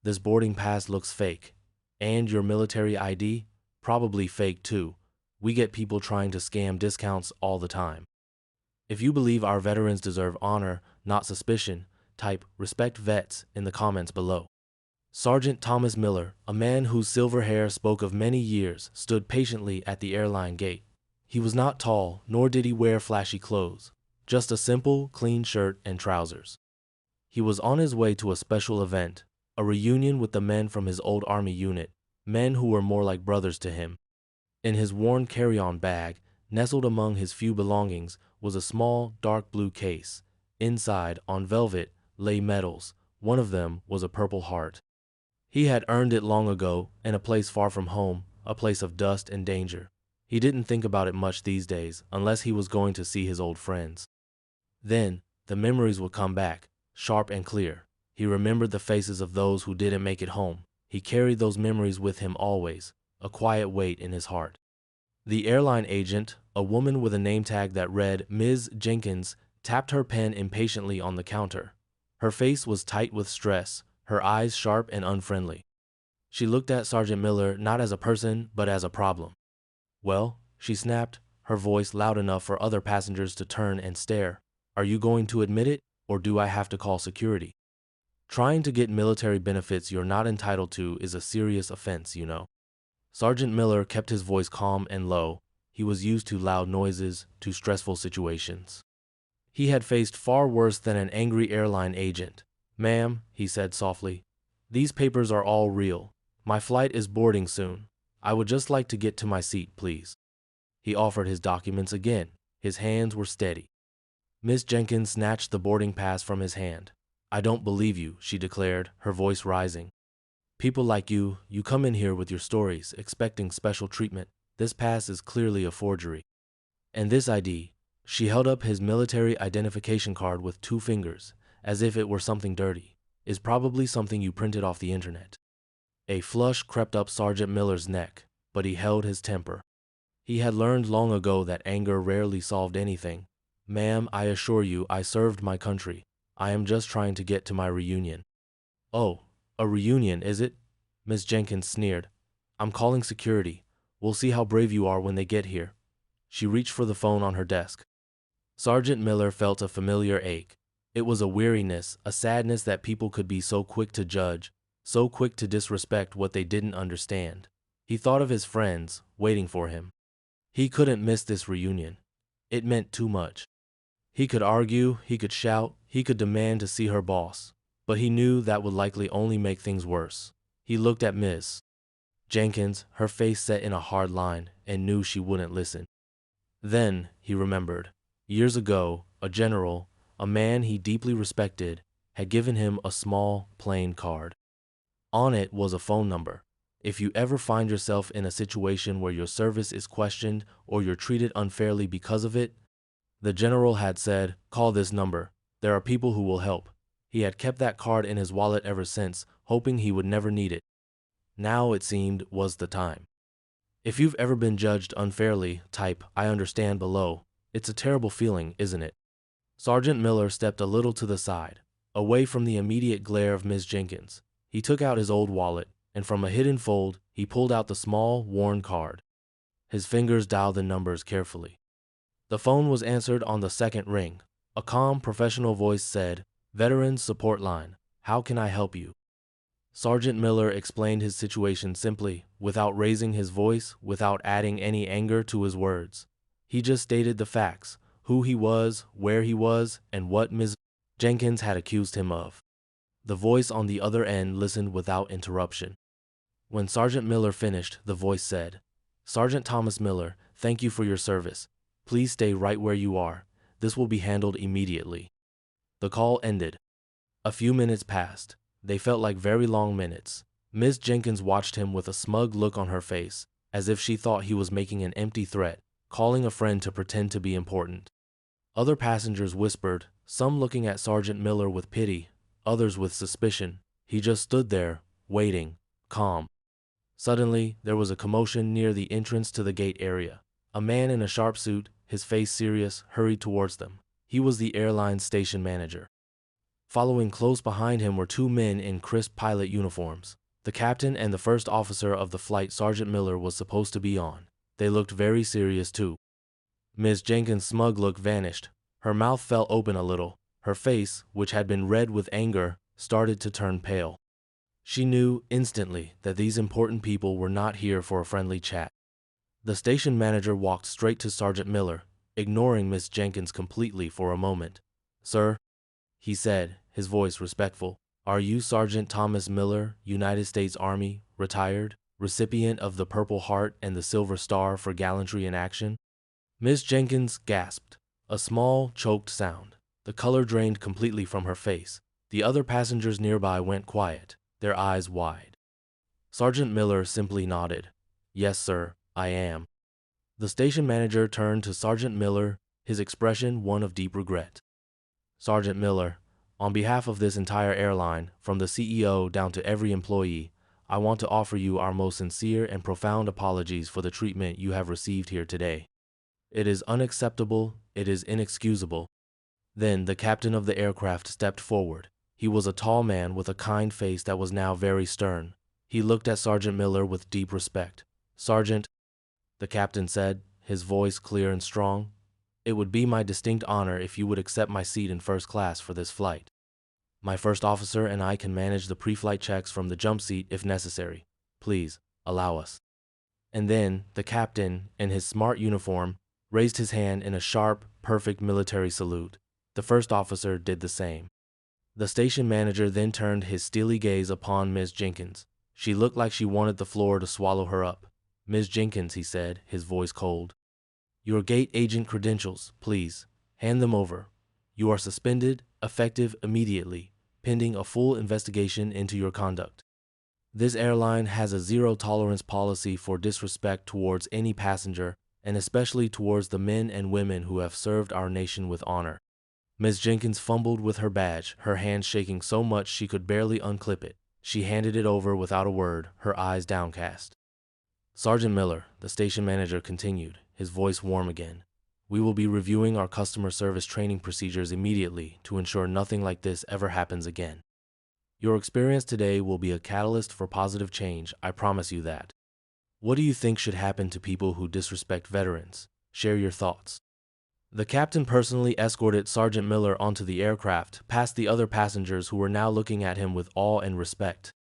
This boarding pass looks fake. And your military ID? Probably fake too. We get people trying to scam discounts all the time. If you believe our veterans deserve honor, not suspicion, type "respect vets" in the comments below. Sergeant Thomas Miller, a man whose silver hair spoke of many years, stood patiently at the airline gate. He was not tall, nor did he wear flashy clothes, just a simple, clean shirt and trousers. He was on his way to a special event, a reunion with the men from his old army unit, men who were more like brothers to him. In his worn carry-on bag, nestled among his few belongings, was a small, dark blue case. Inside, on velvet, lay medals. One of them was a Purple Heart. He had earned it long ago, in a place far from home, a place of dust and danger. He didn't think about it much these days, unless he was going to see his old friends. Then, the memories would come back, sharp and clear. He remembered the faces of those who didn't make it home. He carried those memories with him always, a quiet weight in his heart. The airline agent, a woman with a name tag that read Ms. Jenkins, tapped her pen impatiently on the counter. Her face was tight with stress, her eyes sharp and unfriendly. She looked at Sergeant Miller not as a person, but as a problem. "Well," she snapped, her voice loud enough for other passengers to turn and stare. "Are you going to admit it, or do I have to call security? Trying to get military benefits you're not entitled to is a serious offense, you know." Sergeant Miller kept his voice calm and low. He was used to loud noises, to stressful situations. He had faced far worse than an angry airline agent. "Ma'am," he said softly, "these papers are all real. My flight is boarding soon. I would just like to get to my seat, please." He offered his documents again. His hands were steady. Miss Jenkins snatched the boarding pass from his hand. "I don't believe you," she declared, her voice rising. "People like you come in here with your stories, expecting special treatment. This pass is clearly a forgery. And this ID," she held up his military identification card with 2 fingers, as if it were something dirty, "is probably something you printed off the internet." A flush crept up Sergeant Miller's neck, but he held his temper. He had learned long ago that anger rarely solved anything. "Ma'am, I assure you I served my country. I am just trying to get to my reunion." "Oh, a reunion, is it?" Miss Jenkins sneered. "I'm calling security. We'll see how brave you are when they get here." She reached for the phone on her desk. Sergeant Miller felt a familiar ache. It was a weariness, a sadness that people could be so quick to judge, so quick to disrespect what they didn't understand. He thought of his friends, waiting for him. He couldn't miss this reunion. It meant too much. He could argue, he could shout, he could demand to see her boss, but he knew that would likely only make things worse. He looked at Miss Jenkins, her face set in a hard line, and knew she wouldn't listen. Then he remembered. Years ago, a general, a man he deeply respected, had given him a small, plain card. On it was a phone number. If you ever find yourself in a situation where your service is questioned or you're treated unfairly because of it, the general had said, "Call this number. There are people who will help." He had kept that card in his wallet ever since, hoping he would never need it. Now, it seemed, was the time. If you've ever been judged unfairly, type "I understand" below. It's a terrible feeling, isn't it? Sergeant Miller stepped a little to the side, away from the immediate glare of Miss Jenkins. He took out his old wallet, and from a hidden fold, he pulled out the small, worn card. His fingers dialed the numbers carefully. The phone was answered on the second ring. A calm, professional voice said, "Veterans Support Line. How can I help you?" Sergeant Miller explained his situation simply, without raising his voice, without adding any anger to his words. He just stated the facts, who he was, where he was, and what Ms. Jenkins had accused him of. The voice on the other end listened without interruption. When Sergeant Miller finished, the voice said, "Sergeant Thomas Miller, thank you for your service. Please stay right where you are. This will be handled immediately." The call ended. A few minutes passed. They felt like very long minutes. Ms. Jenkins watched him with a smug look on her face, as if she thought he was making an empty threat, calling a friend to pretend to be important. Other passengers whispered, some looking at Sergeant Miller with pity, others with suspicion. He just stood there, waiting, calm. Suddenly, there was a commotion near the entrance to the gate area. A man in a sharp suit, his face serious, hurried towards them. He was the airline station manager. Following close behind him were two men in crisp pilot uniforms. The captain and the first officer of the flight Sergeant Miller was supposed to be on. They looked very serious too. Miss Jenkins' smug look vanished. Her mouth fell open a little. Her face, which had been red with anger, started to turn pale. She knew instantly that these important people were not here for a friendly chat. The station manager walked straight to Sergeant Miller, ignoring Miss Jenkins completely for a moment. "Sir," he said, his voice respectful, "are you Sergeant Thomas Miller, United States Army, retired, recipient of the Purple Heart and the Silver Star for gallantry in action?" Miss Jenkins gasped, a small, choked sound. The color drained completely from her face. The other passengers nearby went quiet, their eyes wide. Sergeant Miller simply nodded. "Yes, sir, I am." The station manager turned to Sergeant Miller, his expression one of deep regret. "Sergeant Miller, on behalf of this entire airline, from the CEO down to every employee, I want to offer you our most sincere and profound apologies for the treatment you have received here today. It is unacceptable, it is inexcusable." Then the captain of the aircraft stepped forward. He was a tall man with a kind face that was now very stern. He looked at Sergeant Miller with deep respect. "Sergeant," the captain said, his voice clear and strong, "it would be my distinct honor if you would accept my seat in first class for this flight. My first officer and I can manage the pre-flight checks from the jump seat if necessary. Please, allow us." And then the captain, in his smart uniform, raised his hand in a sharp, perfect military salute. The first officer did the same. The station manager then turned his steely gaze upon Miss Jenkins. She looked like she wanted the floor to swallow her up. "Miss Jenkins," he said, his voice cold, "your gate agent credentials, please. Hand them over. You are suspended, effective immediately, pending a full investigation into your conduct. This airline has a zero-tolerance policy for disrespect towards any passenger, and especially towards the men and women who have served our nation with honor." Miss Jenkins fumbled with her badge, her hand shaking so much she could barely unclip it. She handed it over without a word, her eyes downcast. "Sergeant Miller," the station manager continued, his voice warm again, "we will be reviewing our customer service training procedures immediately to ensure nothing like this ever happens again. Your experience today will be a catalyst for positive change, I promise you that. What do you think should happen to people who disrespect veterans? Share your thoughts." The captain personally escorted Sergeant Miller onto the aircraft, past the other passengers who were now looking at him with awe and respect.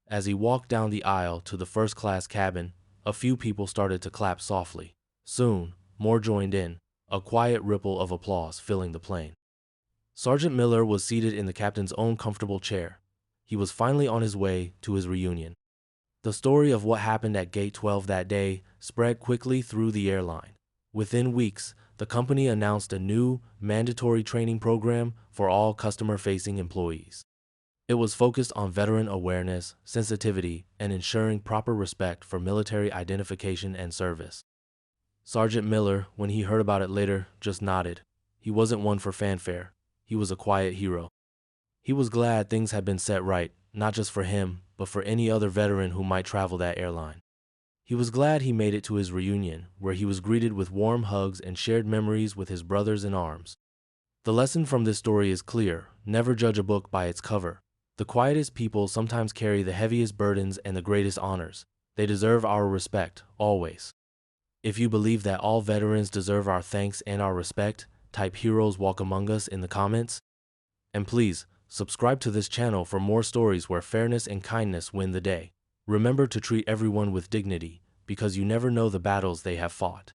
As he walked down the aisle to the first-class cabin, a few people started to clap softly. Soon, more joined in, a quiet ripple of applause filling the plane. Sergeant Miller was seated in the captain's own comfortable chair. He was finally on his way to his reunion. The story of what happened at Gate 12 that day spread quickly through the airline. Within weeks, the company announced a new, mandatory training program for all customer-facing employees. It was focused on veteran awareness, sensitivity, and ensuring proper respect for military identification and service. Sergeant Miller, when he heard about it later, just nodded. He wasn't one for fanfare. He was a quiet hero. He was glad things had been set right, not just for him, but for any other veteran who might travel that airline. He was glad he made it to his reunion, where he was greeted with warm hugs and shared memories with his brothers in arms. The lesson from this story is clear: never judge a book by its cover. The quietest people sometimes carry the heaviest burdens and the greatest honors. They deserve our respect, always. If you believe that all veterans deserve our thanks and our respect, type "Heroes Walk Among Us" in the comments. And please, subscribe to this channel for more stories where fairness and kindness win the day. Remember to treat everyone with dignity, because you never know the battles they have fought.